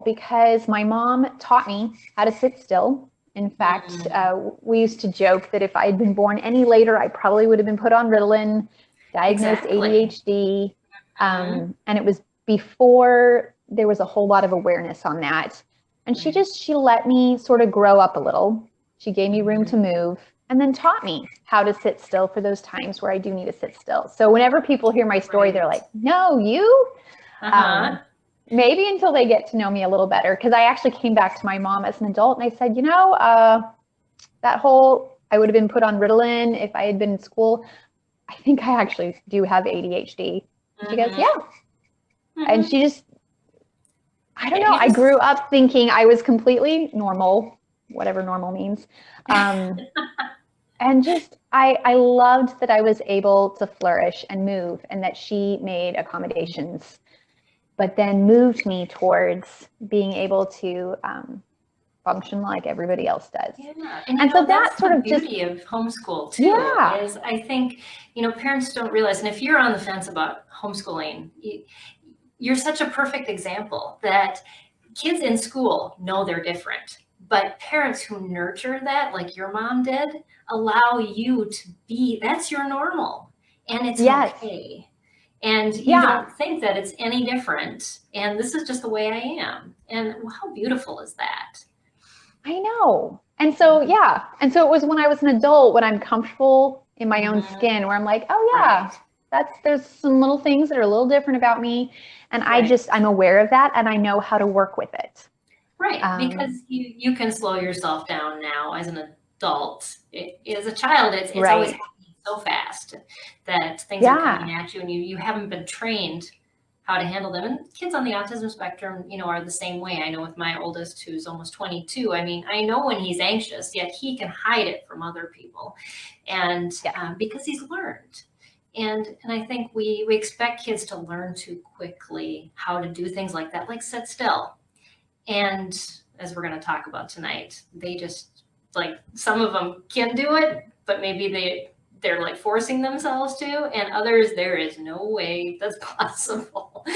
because my mom taught me how to sit still. In fact, we used to joke that if I had been born any later, I probably would have been put on Ritalin, diagnosed ADHD. And it was before there was a whole lot of awareness on that. And she let me sort of grow up a little. She gave me room to move and then taught me how to sit still for those times where I do need to sit still. So whenever people hear my story, they're like, no, you? Maybe until they get to know me a little better. Because I actually came back to my mom as an adult and I said, you know, that whole, I would have been put on Ritalin if I had been in school. I think I actually do have ADHD. She goes, yeah. And she just, I don't know. I grew up thinking I was completely normal, whatever normal means. And just, I loved that I was able to flourish and move, and that she made accommodations, but then moved me towards being able to function like everybody else does. Yeah. And so that's sort of the beauty of homeschool too, is I think, you know, parents don't realize, and if you're on the fence about homeschooling, you're such a perfect example that kids in school know they're different, but parents who nurture that, like your mom did, allow you to be, that's your normal, and it's okay. And you don't think that it's any different, and this is just the way I am. And how beautiful is that? I know. And so, and so it was when I was an adult, when I'm comfortable in my own skin, where I'm like, oh yeah, there's some little things that are a little different about me. And I'm aware of that, and I know how to work with it. Right, because you can slow yourself down now as an adult. As a child, it's always happening so fast that things are coming at you, and you haven't been trained how to handle them. And kids on the autism spectrum, you know, are the same way. I know with my oldest, who's almost 22, I mean, I know when he's anxious, yet he can hide it from other people, and because he's learned. And I think we expect kids to learn too quickly how to do things like that, like sit still. And as we're going to talk about tonight, they just, like, some of them can do it, but maybe they're like forcing themselves to, and others, there is no way that's possible.